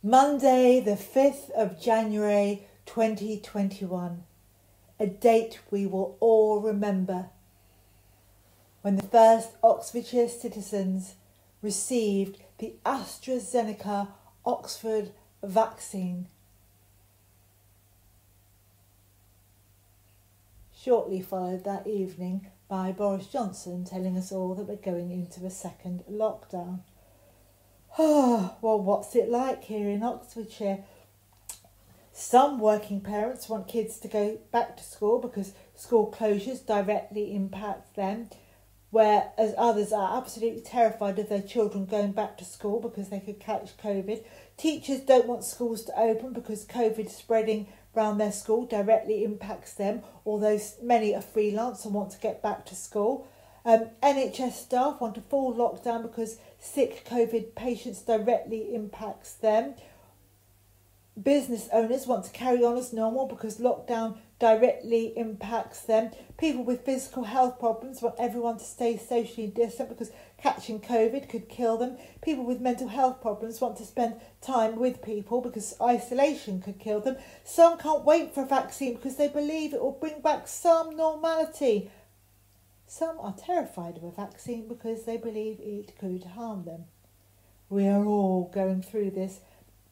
Monday, the 5th of January 2021, a date we will all remember, when the first Oxfordshire citizens received the Astra Zeneca Oxford vaccine. Shortly followed that evening by Boris Johnson telling us all that we're going into a second lockdown. Oh, well, what's it like here in Oxfordshire? Some working parents want kids to go back to school because school closures directly impact them, whereas others are absolutely terrified of their children going back to school because they could catch COVID. Teachers don't want schools to open because COVID spreading around their school directly impacts them, although many are freelance and want to get back to school. NHS staff want a full lockdown because sick COVID patients directly impacts them. Business owners want to carry on as normal because lockdown directly impacts them. People with physical health problems want everyone to stay socially distant because catching COVID could kill them. People with mental health problems want to spend time with people because isolation could kill them. Some can't wait for a vaccine because they believe it will bring back some normality. Some are terrified of a vaccine because they believe it could harm them. We are all going through this,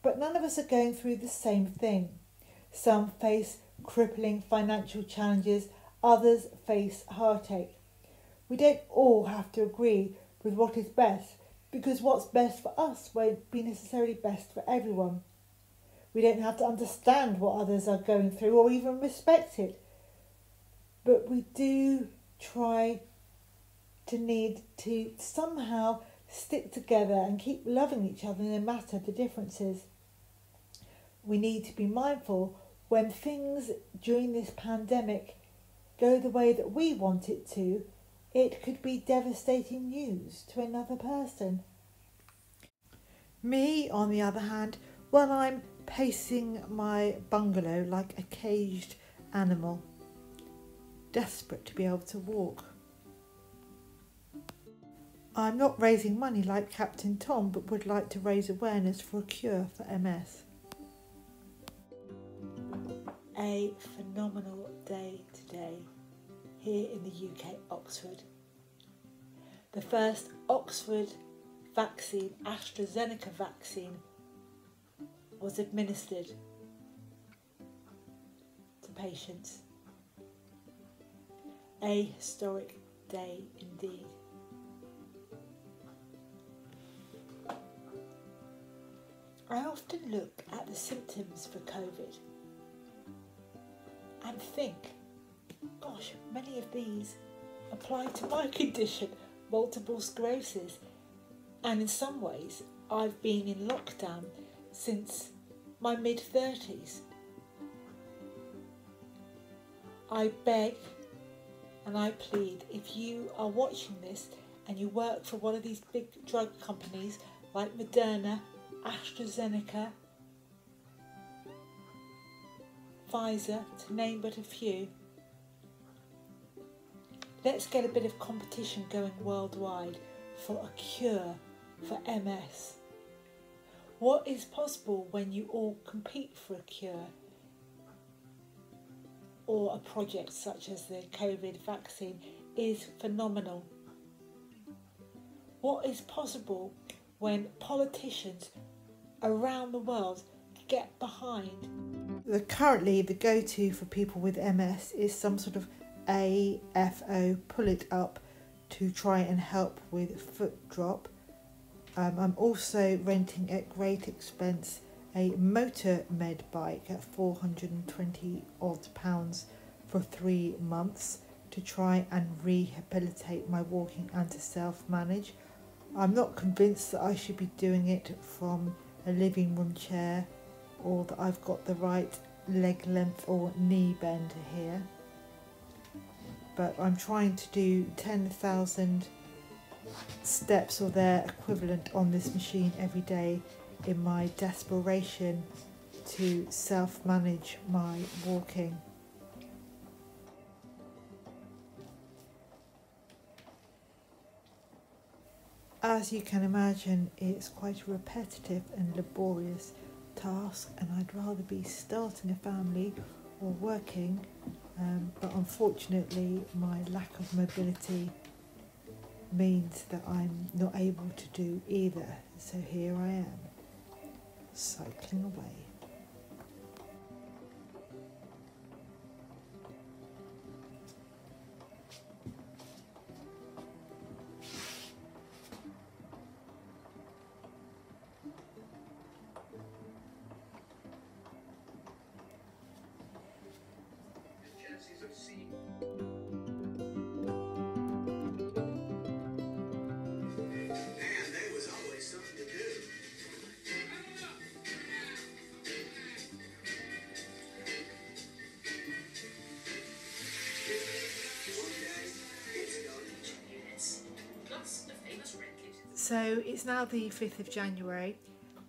but none of us are going through the same thing. Some face crippling financial challenges, others face heartache. We don't all have to agree with what is best, because what's best for us won't be necessarily best for everyone. We don't have to understand what others are going through or even respect it. But we do try to need to somehow stick together and keep loving each other no matter the differences. We need to be mindful when things during this pandemic go the way that we want it to, it could be devastating news to another person. Me, on the other hand, well, I'm pacing my bungalow like a caged animal, desperate to be able to walk. I'm not raising money like Captain Tom, but would like to raise awareness for a cure for MS. A phenomenal day today here in the UK, Oxford. The first Oxford vaccine, Astra Zeneca vaccine, was administered to patients. A historic day indeed. I often look at the symptoms for COVID and think, gosh, many of these apply to my condition, multiple sclerosis, and in some ways I've been in lockdown since my mid-30s. I beg and I plead, if you are watching this and you work for one of these big drug companies like Moderna, Astra Zeneca, Pfizer, to name but a few, let's get a bit of competition going worldwide for a cure for MS. What is possible when you all compete for a cure or a project such as the COVID vaccine is phenomenal. What is possible when politicians around the world get behind? Currently, the go-to for people with MS is some sort of AFO, pull it up, to try and help with foot drop. I'm also renting at great expense a motor med bike at £420 odd for 3 months to try and rehabilitate my walking and to self-manage. I'm not convinced that I should be doing it from a living room chair or that I've got the right leg length or knee bend here. But I'm trying to do 10,000 steps or their equivalent on this machine every day in my desperation to self-manage my walking. As you can imagine, it's quite repetitive and laborious task, and I'd rather be starting a family or working, but unfortunately my lack of mobility means that I'm not able to do either. So here I am, cycling away. So it's now the 5th of January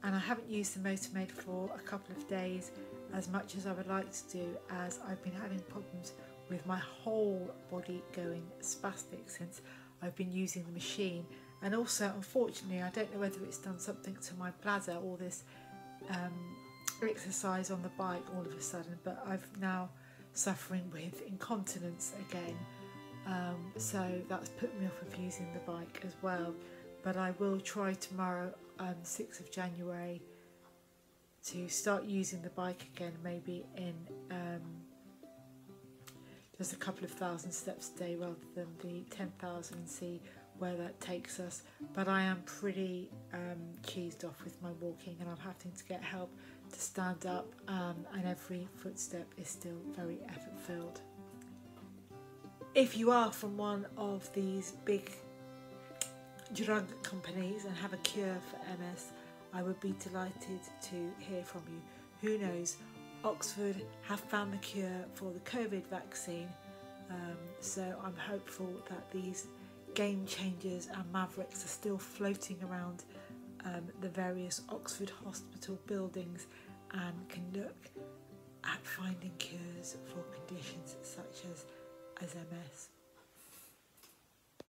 and I haven't used the Motormaid for a couple of days as much as I would like to do, as I've been having problems with my whole body going spastic since I've been using the machine. And also, unfortunately, I don't know whether it's done something to my bladder, all this exercise on the bike all of a sudden, but I've now suffering with incontinence again, so that's put me off of using the bike as well. But I will try tomorrow, 6th of January, to start using the bike again, maybe in just a couple of thousand steps a day rather than the 10,000, and see where that takes us. But I am pretty cheesed off with my walking, and I'm having to get help to stand up, and every footstep is still very effort filled. If you are from one of these big drug companies and have a cure for MS, I would be delighted to hear from you. Who knows, Oxford have found the cure for the COVID vaccine, so I'm hopeful that these game changers and mavericks are still floating around the various Oxford hospital buildings and can look at finding cures for conditions such as MS.